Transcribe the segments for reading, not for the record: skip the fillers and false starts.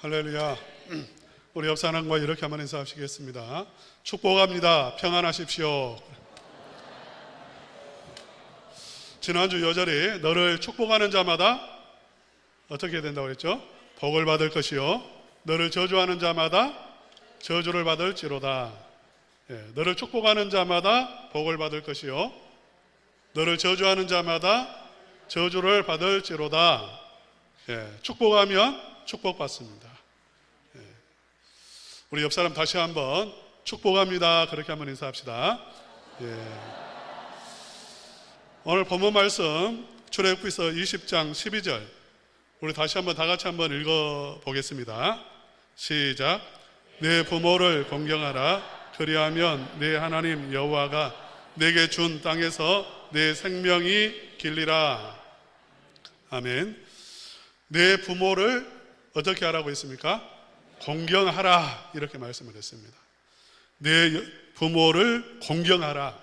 할렐루야. 우리 옆 사람과 이렇게 한번 인사하시겠습니다. 축복합니다. 평안하십시오. 지난주 여절이 너를 축복하는 자마다 어떻게 된다고 했죠? 복을 받을 것이요 너를 저주하는 자마다 저주를 받을지로다. 너를 축복하는 자마다 복을 받을 것이요 너를 저주하는 자마다 저주를 받을지로다. 축복하면 축복받습니다. 우리 옆 사람 다시 한번 축복합니다. 그렇게 한번 인사합시다. 오늘 본문 말씀 출애굽기서 20장 12절 우리 다시 한번 다 같이 한번 읽어보겠습니다. 시작. 내 부모를 공경하라. 그리하면 내 하나님 여호와가 내게 준 땅에서 내 생명이 길리라. 아멘. 내 부모를 어떻게 하라고 했습니까? 공경하라. 이렇게 말씀을 했습니다. 내 부모를 공경하라.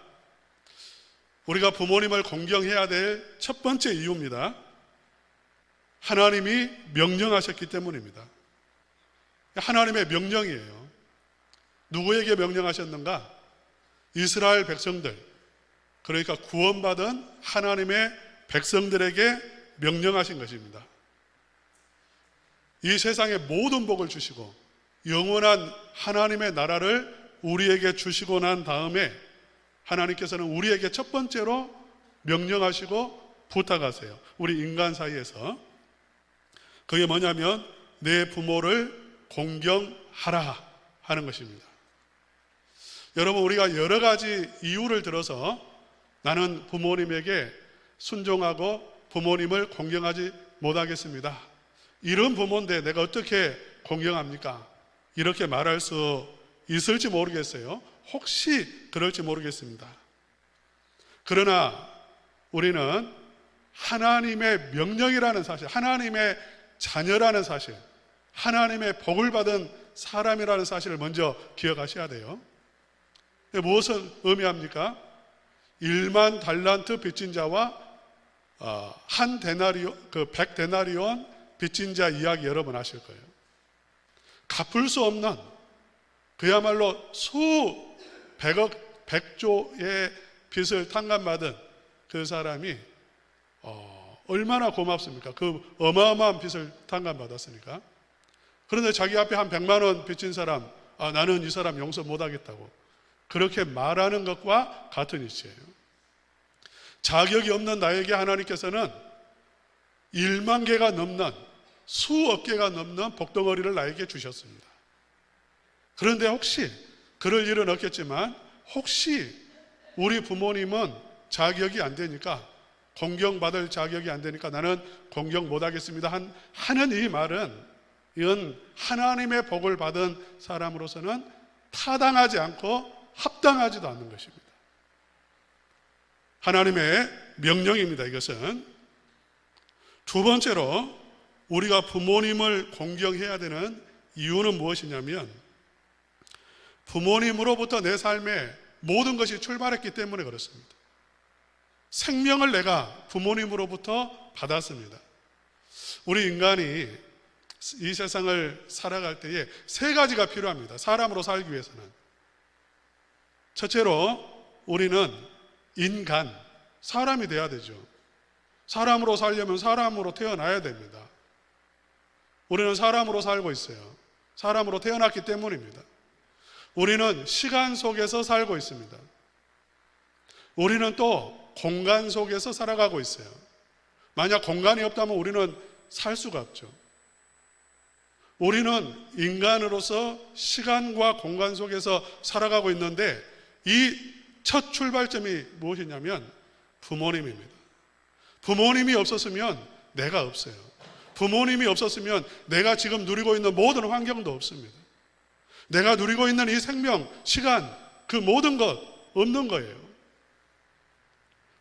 우리가 부모님을 공경해야 될 첫 번째 이유입니다. 하나님이 명령하셨기 때문입니다. 하나님의 명령이에요. 누구에게 명령하셨는가? 이스라엘 백성들, 그러니까 구원받은 하나님의 백성들에게 명령하신 것입니다. 이 세상의 모든 복을 주시고 영원한 하나님의 나라를 우리에게 주시고 난 다음에 하나님께서는 우리에게 첫 번째로 명령하시고 부탁하세요. 우리 인간 사이에서. 그게 뭐냐면 내 부모를 공경하라 하는 것입니다. 여러분, 우리가 여러 가지 이유를 들어서 나는 부모님에게 순종하고 부모님을 공경하지 못하겠습니다. 이런 부모인데 내가 어떻게 공경합니까? 이렇게 말할 수 있을지 모르겠어요. 혹시 그럴지 모르겠습니다. 그러나 우리는 하나님의 명령이라는 사실, 하나님의 자녀라는 사실, 하나님의 복을 받은 사람이라는 사실을 먼저 기억하셔야 돼요. 무엇을 의미합니까? 1만 달란트 빚진 자와 한 데나리온, 100데나리온 빚진 자 이야기 여러 번 하실 거예요. 갚을 수 없는 그야말로 수백억, 100조의 빚을 탕감받은 그 사람이 얼마나 고맙습니까? 그 어마어마한 빚을 탕감받았으니까. 그런데 자기 앞에 한 100만 원 빚진 사람, 나는 이 사람 용서 못하겠다고 그렇게 말하는 것과 같은 이치예요. 자격이 없는 나에게 하나님께서는 1만 개가 넘는, 수억 개가 넘는 복덩어리를 나에게 주셨습니다. 그런데 혹시 그럴 일은 없겠지만 혹시 우리 부모님은 자격이 안 되니까, 공경받을 자격이 안 되니까 나는 공경 못하겠습니다 하는 이 말은, 이건 하나님의 복을 받은 사람으로서는 타당하지 않고 합당하지도 않는 것입니다. 하나님의 명령입니다. 이것은. 두 번째로 우리가 부모님을 공경해야 되는 이유는 무엇이냐면, 부모님으로부터 내 삶에 모든 것이 출발했기 때문에 그렇습니다. 생명을 내가 부모님으로부터 받았습니다. 우리 인간이 이 세상을 살아갈 때에 세 가지가 필요합니다. 사람으로 살기 위해서는. 첫째로 우리는 인간, 사람이 돼야 되죠. 사람으로 살려면 사람으로 태어나야 됩니다. 우리는 사람으로 살고 있어요. 사람으로 태어났기 때문입니다. 우리는 시간 속에서 살고 있습니다. 우리는 또 공간 속에서 살아가고 있어요. 만약 공간이 없다면 우리는 살 수가 없죠. 우리는 인간으로서 시간과 공간 속에서 살아가고 있는데 이 첫 출발점이 무엇이냐면 부모님입니다. 부모님이 없었으면 내가 없어요. 부모님이 없었으면 내가 지금 누리고 있는 모든 환경도 없습니다. 내가 누리고 있는 이 생명, 시간, 그 모든 것 없는 거예요.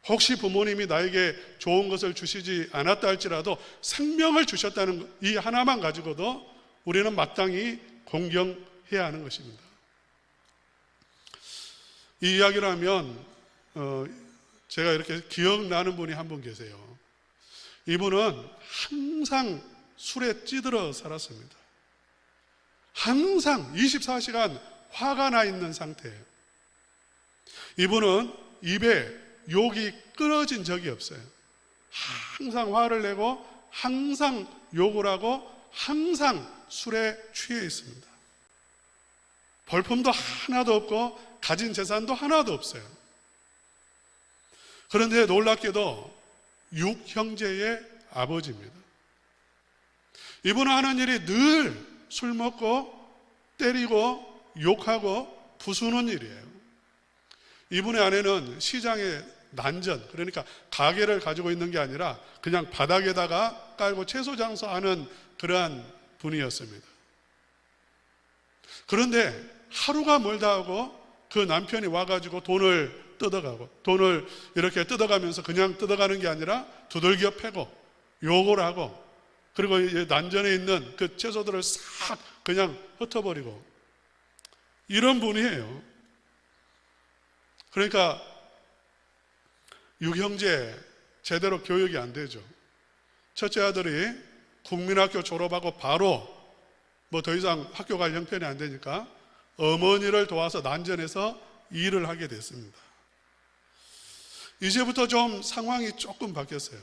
혹시 부모님이 나에게 좋은 것을 주시지 않았다 할지라도 생명을 주셨다는 이 하나만 가지고도 우리는 마땅히 공경해야 하는 것입니다. 이 이야기를 하면 제가 이렇게 기억나는 분이 한 분 계세요. 이분은 항상 술에 찌들어 살았습니다. 항상 24시간 화가 나 있는 상태예요. 이분은 입에 욕이 끊어진 적이 없어요. 항상 화를 내고 항상 욕을 하고 항상 술에 취해 있습니다. 벌품도 하나도 없고 가진 재산도 하나도 없어요. 그런데 놀랍게도 6형제의 아버지입니다. 이분은 하는 일이 늘 술 먹고 때리고 욕하고 부수는 일이에요. 이분의 아내는 시장에 난전, 그러니까 가게를 가지고 있는 게 아니라 그냥 바닥에다가 깔고 채소 장사하는 그러한 분이었습니다. 그런데 하루가 멀다 하고 그 남편이 와가지고 돈을 뜯어가고, 돈을 이렇게 뜯어가면서 그냥 뜯어가는 게 아니라 두들겨 패고 욕을 하고, 그리고 난전에 있는 그 채소들을 싹 그냥 흩어버리고, 이런 분이에요. 그러니까 6형제 제대로 교육이 안 되죠. 첫째 아들이 국민학교 졸업하고 바로 뭐 더 이상 학교 갈 형편이 안 되니까 어머니를 도와서 난전에서 일을 하게 됐습니다. 이제부터 좀 상황이 조금 바뀌었어요.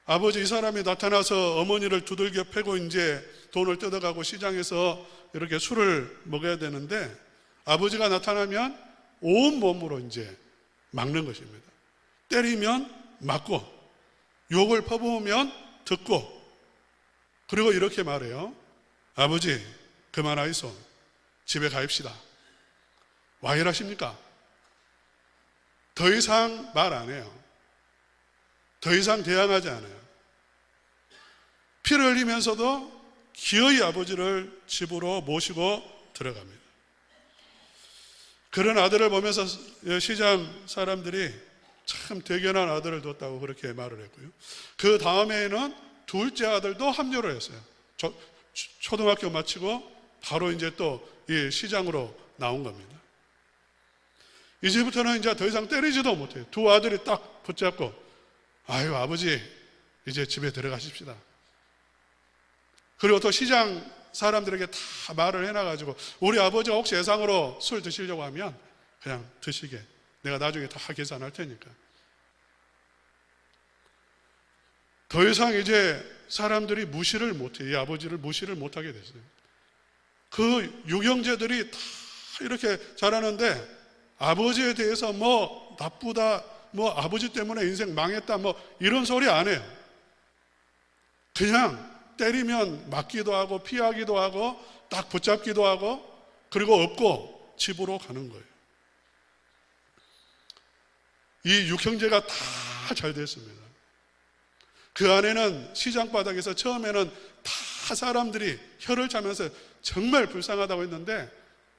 아버지 이 사람이 나타나서 어머니를 두들겨 패고 이제 돈을 뜯어가고 시장에서 이렇게 술을 먹어야 되는데, 아버지가 나타나면 온 몸으로 이제 막는 것입니다. 때리면 맞고, 욕을 퍼부으면 듣고, 그리고 이렇게 말해요. 아버지 그만하이소. 집에 가입시다. 와 이러십니까? 더 이상 말 안 해요. 더 이상 대항하지 않아요. 피를 흘리면서도 기어이 아버지를 집으로 모시고 들어갑니다. 그런 아들을 보면서 시장 사람들이 참 대견한 아들을 뒀다고 그렇게 말을 했고요. 그 다음에는 둘째 아들도 합류를 했어요. 초등학교 마치고 바로 이제 또 이 시장으로 나온 겁니다. 이제부터는 이제 더 이상 때리지도 못해요. 두 아들이 딱 붙잡고, 아유 아버지 이제 집에 들어가십시다. 그리고 또 시장 사람들에게 다 말을 해놔가지고, 우리 아버지가 혹시 예상으로 술 드시려고 하면 그냥 드시게, 내가 나중에 다 계산할 테니까. 더 이상 이제 사람들이 무시를 못해요. 이 아버지를 무시를 못하게 됐어요. 그 6형제들이 다 이렇게 잘하는데 아버지에 대해서 뭐 나쁘다, 뭐 아버지 때문에 인생 망했다, 뭐 이런 소리 안 해요. 그냥 때리면 맞기도 하고 피하기도 하고 딱 붙잡기도 하고, 그리고 업고 집으로 가는 거예요. 이 6형제가 다 잘 됐습니다. 그 안에는 시장 바닥에서 처음에는 다 사람들이 혀를 차면서 정말 불쌍하다고 했는데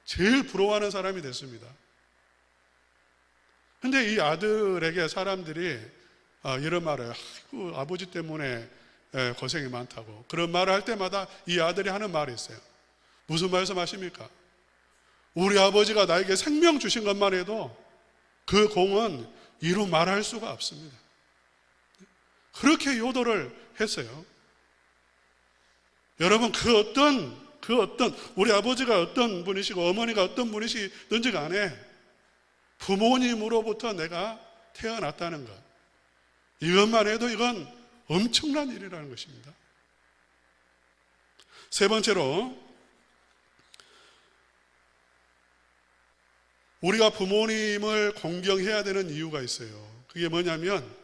제일 부러워하는 사람이 됐습니다. 근데 이 아들에게 사람들이 이런 말을 해요. 아이고, 아버지 때문에 고생이 많다고. 그런 말을 할 때마다 이 아들이 하는 말이 있어요. 무슨 말씀하십니까? 우리 아버지가 나에게 생명 주신 것만 해도 그 공은 이루 말할 수가 없습니다. 그렇게 효도를 했어요. 여러분, 그 어떤 우리 아버지가 어떤 분이시고 어머니가 어떤 분이시든지 간에 부모님으로부터 내가 태어났다는 것, 이것만 해도 이건 엄청난 일이라는 것입니다. 세 번째로, 우리가 부모님을 공경해야 되는 이유가 있어요. 그게 뭐냐면,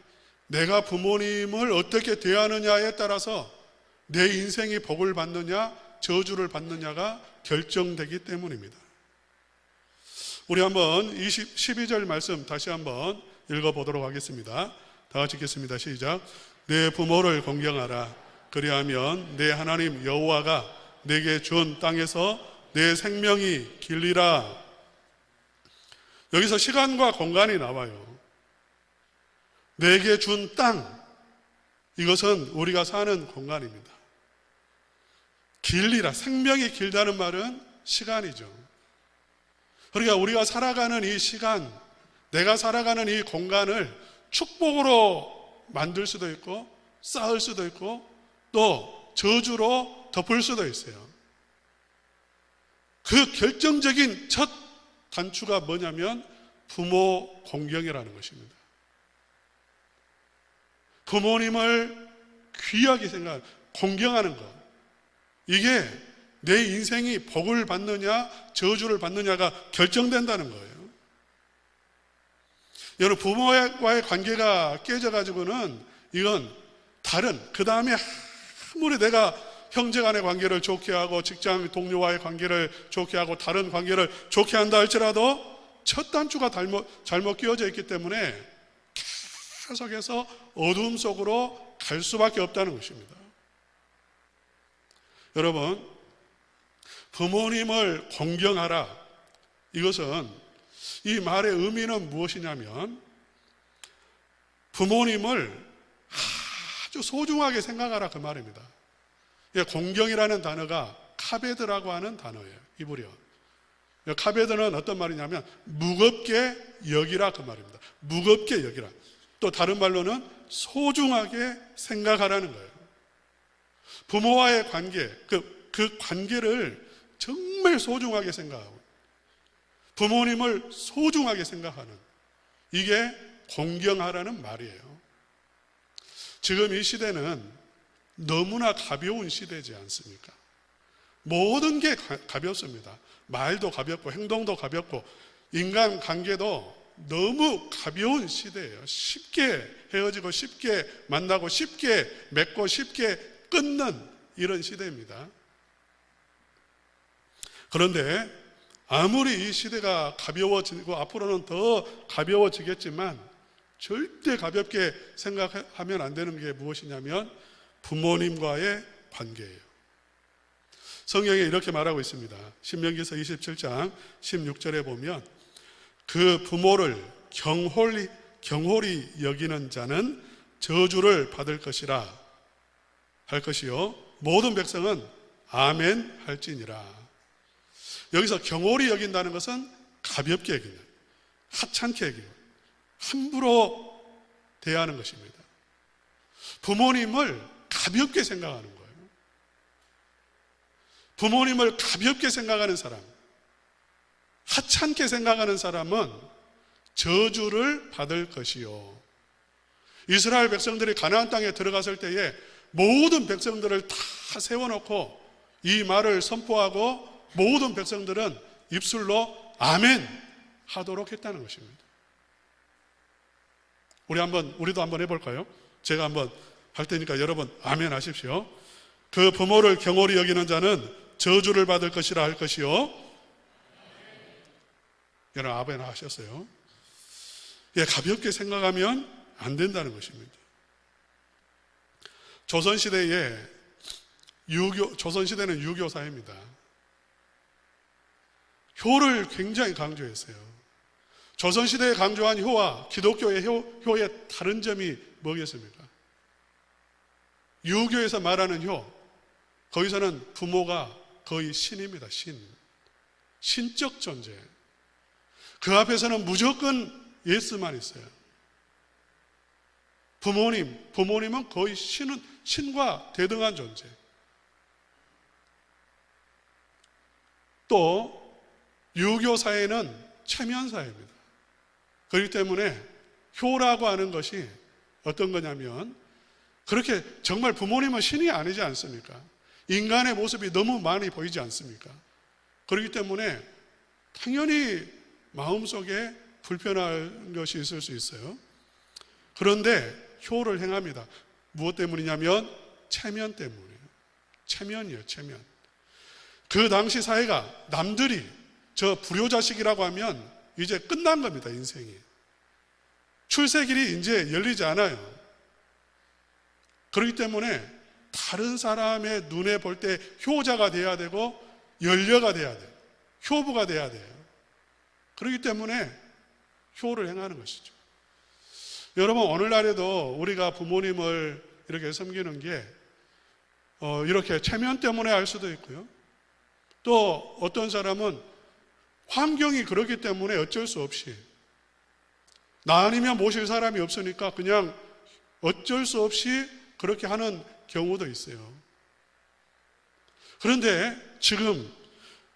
내가 부모님을 어떻게 대하느냐에 따라서 내 인생이 복을 받느냐 저주를 받느냐가 결정되기 때문입니다. 우리 한번 12절 말씀 다시 한번 읽어보도록 하겠습니다. 다 같이 읽겠습니다. 시작. 내 부모를 공경하라. 그리하면 내 하나님 여호와가 내게 준 땅에서 내 생명이 길리라. 여기서 시간과 공간이 나와요. 내게 준 땅, 이것은 우리가 사는 공간입니다. 길리라, 생명이 길다는 말은 시간이죠. 그러니까 우리가 살아가는 이 시간, 내가 살아가는 이 공간을 축복으로 만들 수도 있고 쌓을 수도 있고 또 저주로 덮을 수도 있어요. 그 결정적인 첫 단추가 뭐냐면 부모 공경이라는 것입니다. 부모님을 귀하게 생각하는, 공경하는 것. 이게 내 인생이 복을 받느냐 저주를 받느냐가 결정된다는 거예요. 여러분, 부모와의 관계가 깨져가지고는 이건 다른, 그 다음에 아무리 내가 형제 간의 관계를 좋게 하고 직장 동료와의 관계를 좋게 하고 다른 관계를 좋게 한다 할지라도 첫 단추가 잘못 끼워져 있기 때문에 계속해서 어두움 속으로 갈 수밖에 없다는 것입니다. 여러분, 부모님을 공경하라, 이것은 이 말의 의미는 무엇이냐면 부모님을 아주 소중하게 생각하라, 그 말입니다. 공경이라는 단어가 카베드라고 하는 단어예요. 이브리어. 카베드는 어떤 말이냐면 무겁게 여기라, 그 말입니다. 무겁게 여기라. 또 다른 말로는 소중하게 생각하라는 거예요. 부모와의 관계, 그 관계를 정말 소중하게 생각하고 부모님을 소중하게 생각하는, 이게 공경하라는 말이에요. 지금 이 시대는 너무나 가벼운 시대지 않습니까? 모든 게 가볍습니다. 말도 가볍고 행동도 가볍고 인간관계도 너무 가벼운 시대예요. 쉽게 헤어지고 쉽게 만나고 쉽게 맺고 쉽게 끊는 이런 시대입니다. 그런데 아무리 이 시대가 가벼워지고 앞으로는 더 가벼워지겠지만 절대 가볍게 생각하면 안 되는 게 무엇이냐면 부모님과의 관계예요. 성경에 이렇게 말하고 있습니다. 신명기서 27장 16절에 보면 그 부모를 경홀히 여기는 자는 저주를 받을 것이라 할 것이요 모든 백성은 아멘 할지니라. 여기서 경홀히 여긴다는 것은 가볍게 여기는, 하찮게 여기는, 함부로 대하는 것입니다. 부모님을 가볍게 생각하는 거예요. 부모님을 가볍게 생각하는 사람, 하찮게 생각하는 사람은 저주를 받을 것이요. 이스라엘 백성들이 가나안 땅에 들어갔을 때에 모든 백성들을 다 세워놓고 이 말을 선포하고 모든 백성들은 입술로 아멘 하도록 했다는 것입니다. 우리도 한번 해볼까요? 제가 한번 할 테니까 여러분 아멘 하십시오. 그 부모를 경홀히 여기는 자는 저주를 받을 것이라 할 것이요. 여러분 아멘 하셨어요? 가볍게 생각하면 안 된다는 것입니다. 조선시대는 유교 사회입니다. 효를 굉장히 강조했어요. 조선시대에 강조한 효와 기독교의 효의 다른 점이 뭐겠습니까? 유교에서 말하는 효, 거기서는 부모가 거의 신입니다. 신적 존재. 그 앞에서는 무조건 예스만 있어요. 부모님은 거의 신과 대등한 존재. 또 유교 사회는 체면 사회입니다. 그렇기 때문에 효라고 하는 것이 어떤 거냐면 그렇게 정말 부모님은 신이 아니지 않습니까? 인간의 모습이 너무 많이 보이지 않습니까? 그렇기 때문에 당연히 마음속에 불편한 것이 있을 수 있어요. 그런데 효를 행합니다. 무엇 때문이냐면 체면 때문이에요. 체면이에요, 체면. 그 당시 사회가 남들이 저 불효자식이라고 하면 이제 끝난 겁니다, 인생이. 출세길이 이제 열리지 않아요. 그렇기 때문에 다른 사람의 눈에 볼 때 효자가 돼야 되고 연려가 돼야 돼요. 효부가 돼야 돼요. 그렇기 때문에 효를 행하는 것이죠. 여러분, 오늘날에도 우리가 부모님을 이렇게 섬기는 게 이렇게 체면 때문에 할 수도 있고요. 또 어떤 사람은 환경이 그렇기 때문에 어쩔 수 없이 나 아니면 모실 사람이 없으니까 그냥 어쩔 수 없이 그렇게 하는 경우도 있어요. 그런데 지금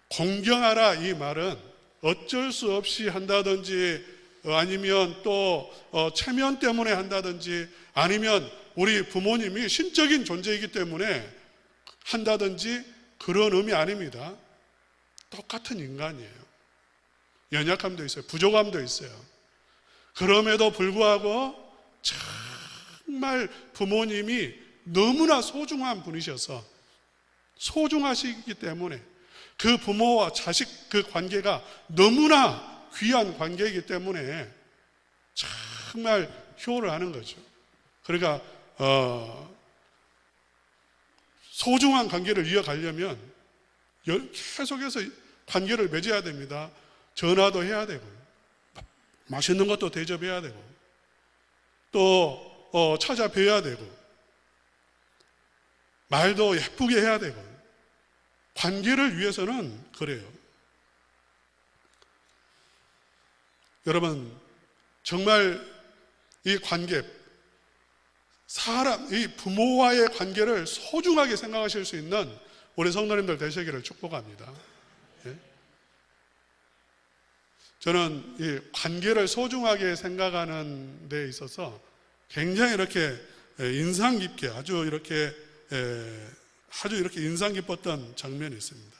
공경하라 이 말은 어쩔 수 없이 한다든지 아니면 또 체면 때문에 한다든지 아니면 우리 부모님이 신적인 존재이기 때문에 한다든지 그런 의미 아닙니다. 똑같은 인간이에요. 연약함도 있어요. 부족함도 있어요. 그럼에도 불구하고 정말 부모님이 너무나 소중한 분이셔서 소중하시기 때문에 그 부모와 자식 그 관계가 너무나 귀한 관계이기 때문에 정말 효를 하는 거죠. 그러니까 소중한 관계를 이어가려면 계속해서 관계를 맺어야 됩니다. 전화도 해야 되고 맛있는 것도 대접해야 되고 또 찾아뵈야 되고 말도 예쁘게 해야 되고 관계를 위해서는 그래요. 여러분 정말 이 관계 이 부모와의 관계를 소중하게 생각하실 수 있는 우리 성도님들 되시기를 축복합니다. 예? 저는 이 관계를 소중하게 생각하는 데 있어서 굉장히 이렇게 인상 깊게 아주 이렇게 인상 깊었던 장면이 있습니다.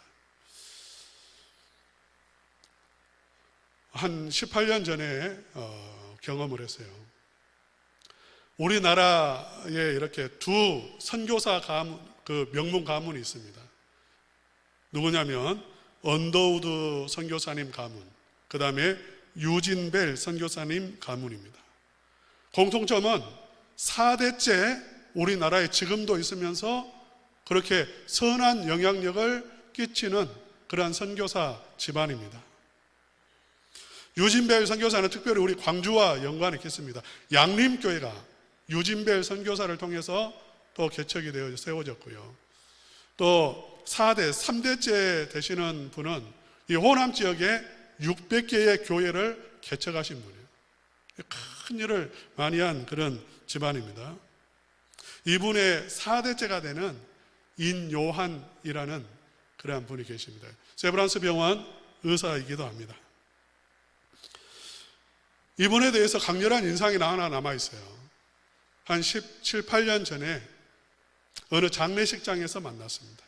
한 18년 전에 경험을 했어요. 우리나라에 이렇게 두 선교사 가문, 그 명문 가문이 있습니다. 누구냐면 언더우드 선교사님 가문, 그 다음에 유진벨 선교사님 가문입니다. 공통점은 4대째 우리나라에 지금도 있으면서 그렇게 선한 영향력을 끼치는 그러한 선교사 집안입니다. 유진벨 선교사는 특별히 우리 광주와 연관이 있습니다. 양림교회가 유진벨 선교사를 통해서 또 개척이 되어 세워졌고요. 또 4대, 3대째 되시는 분은 이 호남 지역에 600개의 교회를 개척하신 분이에요. 큰 일을 많이 한 그런 집안입니다. 이분의 4대째가 되는 인요한이라는 그러한 분이 계십니다. 세브란스 병원 의사이기도 합니다. 이분에 대해서 강렬한 인상이 하나 남아있어요. 한 17, 18년 전에 어느 장례식장에서 만났습니다.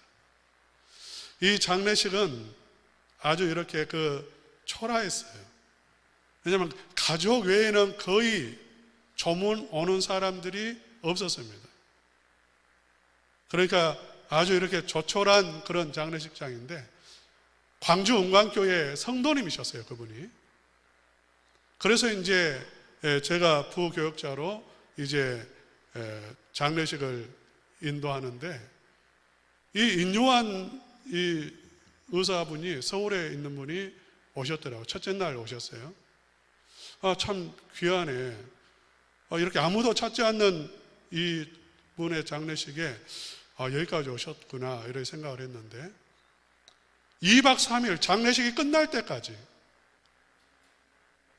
이 장례식은 아주 이렇게 초라했어요. 왜냐하면 가족 외에는 거의 조문 오는 사람들이 없었습니다. 그러니까 아주 이렇게 조촐한 그런 장례식장인데 광주 은광교회 성도님이셨어요, 그분이. 그래서 이제 제가 부교역자로 이제 장례식을 인도하는데 이 인요한 이 의사분이 서울에 있는 분이 오셨더라고요. 첫째 날 오셨어요. 참 귀하네. 이렇게 아무도 찾지 않는 이 분의 장례식에 여기까지 오셨구나 이렇게 생각을 했는데 2박 3일 장례식이 끝날 때까지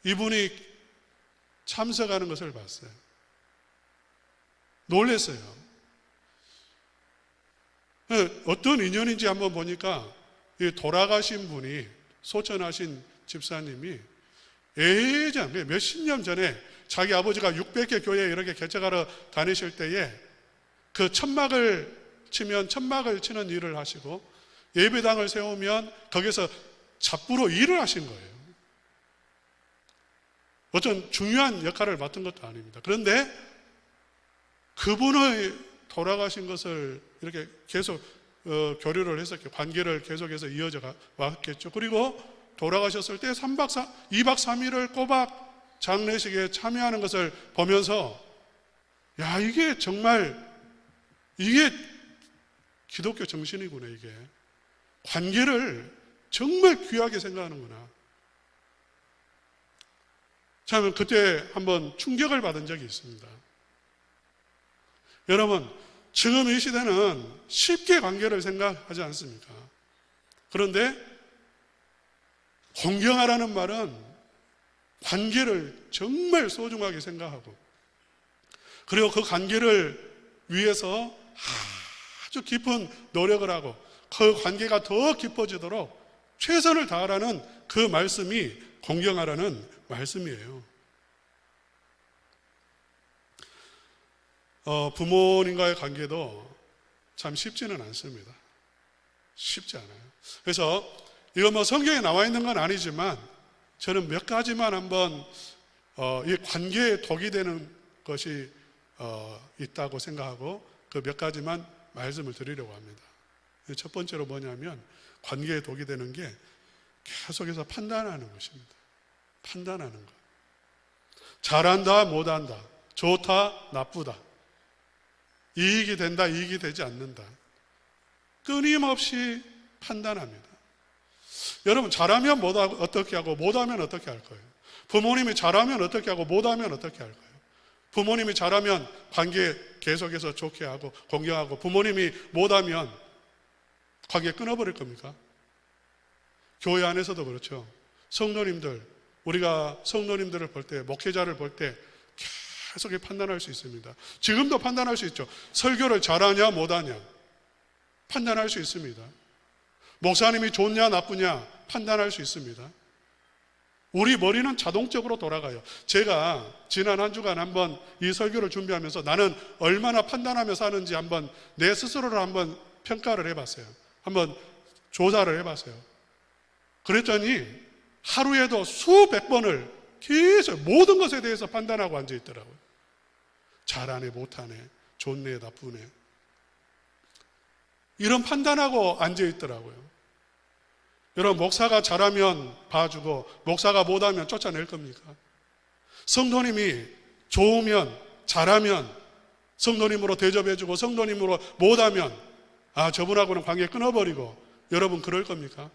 이분이 참석하는 것을 봤어요. 놀랐어요. 어떤 인연인지 한번 보니까 돌아가신 분이 소천하신 집사님이 예전 몇십 년 전에 자기 아버지가 600개 교회에 이렇게 개척하러 다니실 때에 그 천막을 치는 일을 하시고 예배당을 세우면 거기서 잡부로 일을 하신 거예요. 어떤 중요한 역할을 맡은 것도 아닙니다. 그런데 그분의 돌아가신 것을 이렇게 계속 교류를 했었고 관계를 계속해서 이어져 왔겠죠. 그리고 돌아가셨을 때 2박 3일을 꼬박 장례식에 참여하는 것을 보면서 야, 이게 정말 이게 기독교 정신이구나. 이게 관계를 정말 귀하게 생각하는구나. 참 그때 한번 충격을 받은 적이 있습니다. 여러분, 지금 이 시대는 쉽게 관계를 생각하지 않습니까? 그런데 공경하라는 말은 관계를 정말 소중하게 생각하고 그리고 그 관계를 위해서 아주 깊은 노력을 하고 그 관계가 더 깊어지도록 최선을 다하라는 그 말씀이 공경하라는 말씀이에요. 부모님과의 관계도 참 쉽지는 않습니다. 쉽지 않아요. 그래서 이거 뭐 성경에 나와 있는 건 아니지만 저는 몇 가지만 한번 이 관계에 독이 되는 것이 있다고 생각하고 그 몇 가지만 말씀을 드리려고 합니다. 첫 번째로 뭐냐면 관계에 독이 되는 게 계속해서 판단하는 것입니다. 판단하는 것. 잘한다, 못한다, 좋다, 나쁘다, 이익이 된다, 이익이 되지 않는다. 끊임없이 판단합니다. 여러분, 잘하면 어떻게 하고 못하면 어떻게 할 거예요? 부모님이 잘하면 어떻게 하고 못하면 어떻게 할 거예요? 부모님이 잘하면 관계 계속해서 좋게 하고 공경하고, 부모님이 못하면 관계 끊어버릴 겁니까? 교회 안에서도 그렇죠. 성도님들, 우리가 성도님들을 볼 때, 목회자를 볼 때 계속 판단할 수 있습니다. 지금도 판단할 수 있죠. 설교를 잘하냐 못하냐 판단할 수 있습니다. 목사님이 좋냐 나쁘냐 판단할 수 있습니다. 우리 머리는 자동적으로 돌아가요. 제가 지난 한 주간 한번 이 설교를 준비하면서 나는 얼마나 판단하며 사는지 한번 내 스스로를 한번 평가를 해봤어요. 한번 조사를 해봤어요. 그랬더니 하루에도 수백 번을 계속 모든 것에 대해서 판단하고 앉아있더라고요. 잘하네 못하네, 좋네 나쁘네, 이런 판단하고 앉아있더라고요. 여러분, 목사가 잘하면 봐주고 목사가 못하면 쫓아낼 겁니까? 성도님이 좋으면 잘하면 성도님으로 대접해주고 성도님으로 못하면 저분하고는 관계 끊어버리고, 여러분 그럴 겁니까?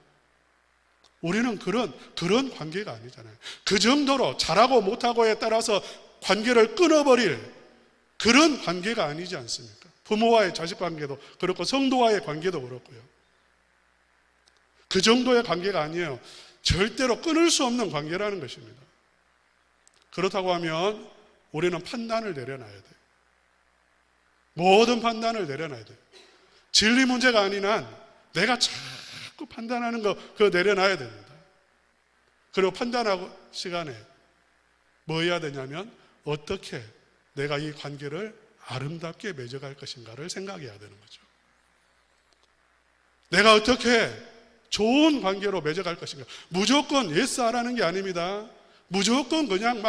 우리는 그런 관계가 아니잖아요. 그 정도로 잘하고 못하고에 따라서 관계를 끊어버릴 그런 관계가 아니지 않습니까? 부모와의 자식 관계도 그렇고 성도와의 관계도 그렇고요. 그 정도의 관계가 아니에요. 절대로 끊을 수 없는 관계라는 것입니다. 그렇다고 하면 우리는 판단을 내려놔야 돼요. 모든 판단을 내려놔야 돼요. 진리 문제가 아닌 한 내가 자꾸 판단하는 거 그거 내려놔야 됩니다. 그리고 판단하고 시간에 뭐 해야 되냐면 어떻게 내가 이 관계를 아름답게 맺어갈 것인가를 생각해야 되는 거죠. 내가 어떻게 좋은 관계로 맺어갈 것인가. 무조건 예스 하라는 게 아닙니다. 무조건 그냥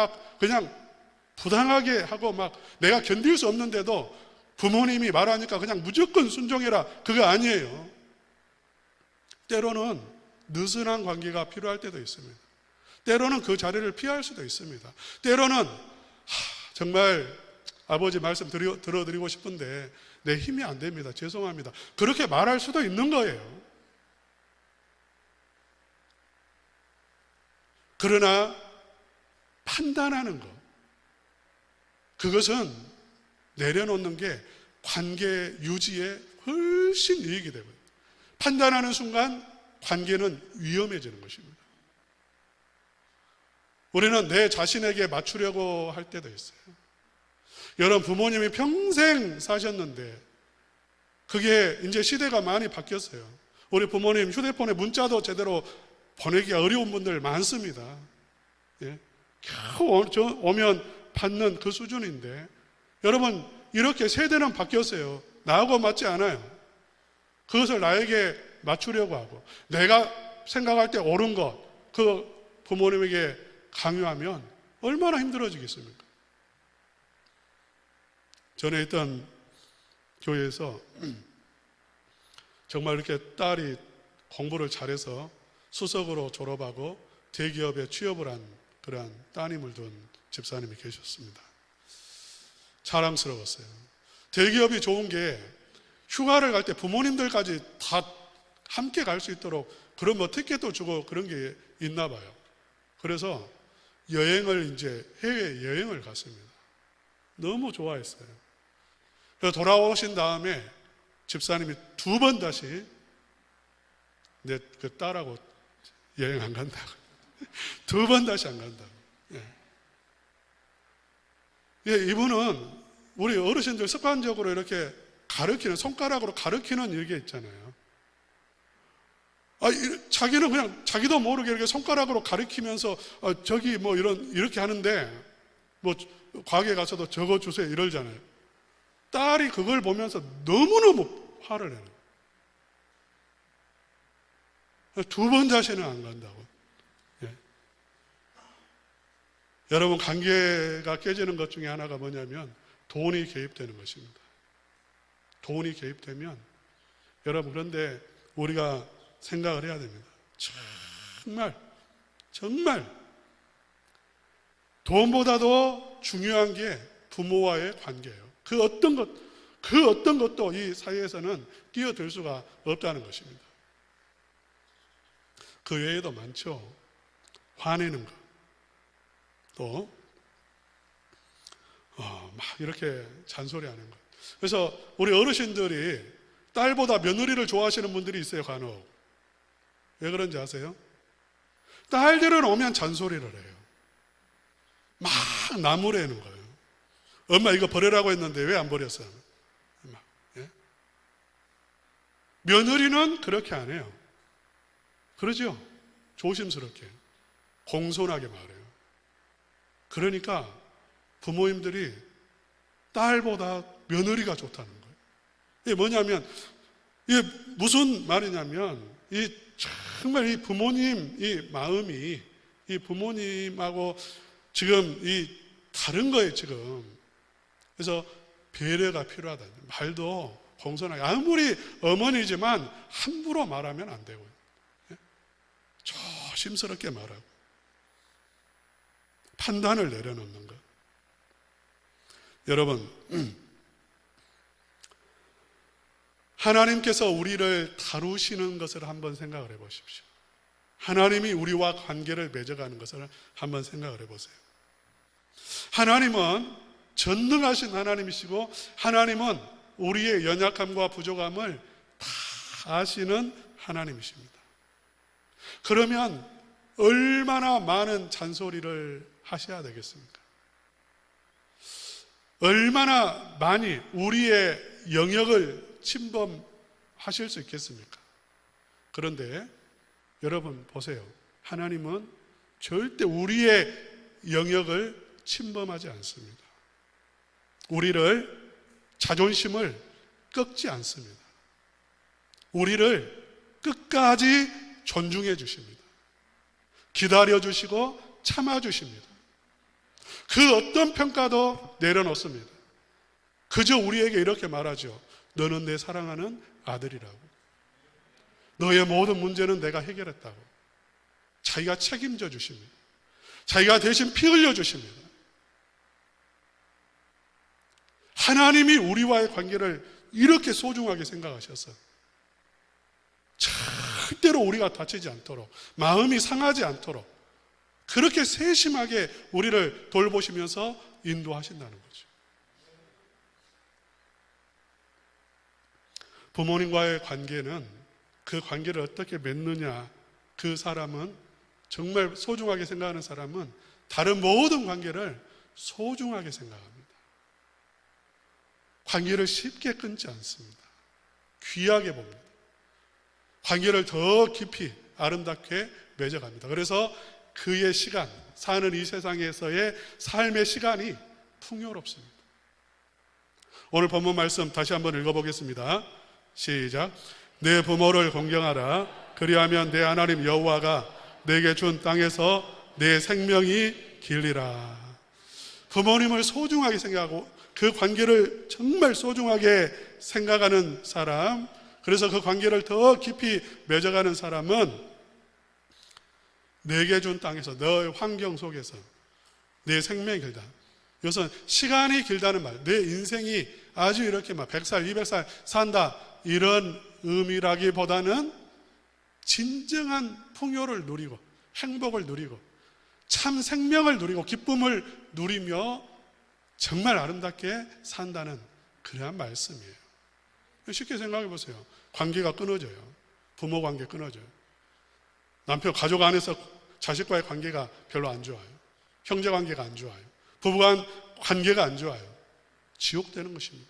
부당하게 하고 내가 견딜 수 없는데도 부모님이 말하니까 그냥 무조건 순종해라, 그거 아니에요. 때로는 느슨한 관계가 필요할 때도 있습니다. 때로는 그 자리를 피할 수도 있습니다. 때로는 정말 아버지 말씀 들어드리고 싶은데 내 힘이 안 됩니다, 죄송합니다, 그렇게 말할 수도 있는 거예요. 그러나 판단하는 것, 그것은 내려놓는 게 관계 유지에 훨씬 이익이 되고요. 판단하는 순간 관계는 위험해지는 것입니다. 우리는 내 자신에게 맞추려고 할 때도 있어요. 여러분, 부모님이 평생 사셨는데 그게 이제 시대가 많이 바뀌었어요. 우리 부모님 휴대폰에 문자도 제대로 보내기가 어려운 분들 많습니다. 겨우 오면 받는 그 수준인데, 여러분 이렇게 세대는 바뀌었어요. 나하고 맞지 않아요. 그것을 나에게 맞추려고 하고 내가 생각할 때 옳은 것, 그 부모님에게 강요하면 얼마나 힘들어지겠습니까? 전에 있던 교회에서 정말 이렇게 딸이 공부를 잘해서 수석으로 졸업하고 대기업에 취업을 한 그러한 따님을 둔 집사님이 계셨습니다. 자랑스러웠어요. 대기업이 좋은 게 휴가를 갈 때 부모님들까지 다 함께 갈 수 있도록 그런 티켓도 주고 그런 게 있나 봐요. 그래서 여행을 해외 여행을 갔습니다. 너무 좋아했어요. 그래서 돌아오신 다음에 집사님이 2번 다시 내 그 딸하고 여행 안 간다고 2번 다시 안 간다고. 이분은 우리 어르신들 습관적으로 이렇게 가르치는, 손가락으로 가르치는 이게 있잖아요. 자기는 그냥 자기도 모르게 이렇게 손가락으로 가리키면서 저기 뭐 이렇게 하는데 뭐 과거에 가서도 적어주세요 이러잖아요. 딸이 그걸 보면서 너무너무 화를 내는 거예요. 두 번 다시는 안 간다고. 예. 여러분, 관계가 깨지는 것 중에 하나가 뭐냐면 돈이 개입되는 것입니다. 돈이 개입되면 여러분, 그런데 우리가 생각을 해야 됩니다. 정말 돈보다도 중요한 게 부모와의 관계예요. 그 어떤 것도 이 사회에서는 끼어들 수가 없다는 것입니다. 그 외에도 많죠. 화내는 것, 또 막 이렇게 잔소리하는 것. 그래서 우리 어르신들이 딸보다 며느리를 좋아하시는 분들이 있어요, 간혹. 왜 그런지 아세요? 딸들은 오면 잔소리를 해요. 막 나무래는 거예요. 엄마 이거 버리라고 했는데 왜 안 버렸어? 예? 며느리는 그렇게 안 해요. 그러죠? 조심스럽게, 공손하게 말해요. 그러니까 부모님들이 딸보다 며느리가 좋다는 거예요. 이게 뭐냐면, 이게 무슨 말이냐면, 정말 이 부모님 이 마음이 이 부모님하고 지금 다른 거예요, 지금. 그래서 배려가 필요하다. 말도 공손하게. 아무리 어머니지만 함부로 말하면 안 되고요. 조심스럽게 말하고 판단을 내려놓는 것. 여러분, 하나님께서 우리를 다루시는 것을 한번 생각을 해보십시오. 하나님이 우리와 관계를 맺어가는 것을 한번 생각을 해보세요. 하나님은 전능하신 하나님이시고, 하나님은 우리의 연약함과 부족함을 다 아시는 하나님이십니다. 그러면 얼마나 많은 잔소리를 하셔야 되겠습니까? 얼마나 많이 우리의 영역을 침범하실 수 있겠습니까? 그런데 여러분 보세요. 하나님은 절대 우리의 영역을 침범하지 않습니다. 우리를, 자존심을 꺾지 않습니다. 우리를 끝까지 존중해 주십니다. 기다려 주시고 참아 주십니다. 그 어떤 평가도 내려놓습니다. 그저 우리에게 이렇게 말하죠. 너는 내 사랑하는 아들이라고. 너의 모든 문제는 내가 해결했다고. 자기가 책임져 주십니다. 자기가 대신 피 흘려 주십니다. 하나님이 우리와의 관계를 이렇게 소중하게 생각하셔서 절대로 우리가 다치지 않도록, 마음이 상하지 않도록 그렇게 세심하게 우리를 돌보시면서 인도하신다는 거죠. 부모님과의 관계는, 그 관계를 어떻게 맺느냐, 그 사람은, 정말 소중하게 생각하는 사람은 다른 모든 관계를 소중하게 생각합니다. 관계를 쉽게 끊지 않습니다. 귀하게 봅니다. 관계를 더 깊이 아름답게 맺어갑니다. 그래서 그의 시간, 사는 이 세상에서의 삶의 시간이 풍요롭습니다. 오늘 본문 말씀 다시 한번 읽어보겠습니다. 시작. 내 부모를 공경하라. 그리하면 내 하나님 여호와가 내게 준 땅에서 내 생명이 길리라. 부모님을 소중하게 생각하고 그 관계를 정말 소중하게 생각하는 사람, 그래서 그 관계를 더 깊이 맺어가는 사람은 내게 준 땅에서, 너의 환경 속에서 내 생명이 길다. 이것은 시간이 길다는 말, 내 인생이 아주 이렇게 막 100살, 200살 산다, 이런 의미라기보다는 진정한 풍요를 누리고 행복을 누리고 참 생명을 누리고 기쁨을 누리며 정말 아름답게 산다는 그러한 말씀이에요. 쉽게 생각해 보세요. 관계가 끊어져요. 부모 관계 끊어져요. 남편, 가족 안에서 자식과의 관계가 별로 안 좋아요. 형제 관계가 안 좋아요. 부부간 관계가 안 좋아요. 지옥되는 것입니다.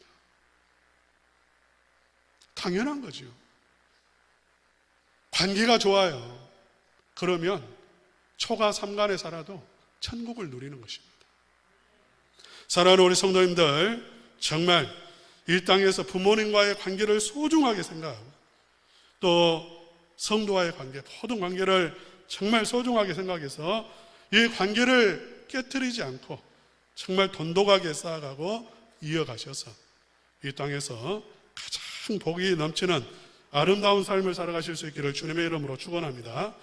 당연한 거죠. 관계가 좋아요. 그러면 초가 삼간에 살아도 천국을 누리는 것입니다. 사랑하는 우리 성도님들, 정말 이 땅에서 부모님과의 관계를 소중하게 생각하고 또 성도와의 관계, 모든 관계를 정말 소중하게 생각해서 이 관계를 깨뜨리지 않고 정말 돈독하게 쌓아가고 이어가셔서 이 땅에서 가장 복이 넘치는 아름다운 삶을 살아가실 수 있기를 주님의 이름으로 축원합니다.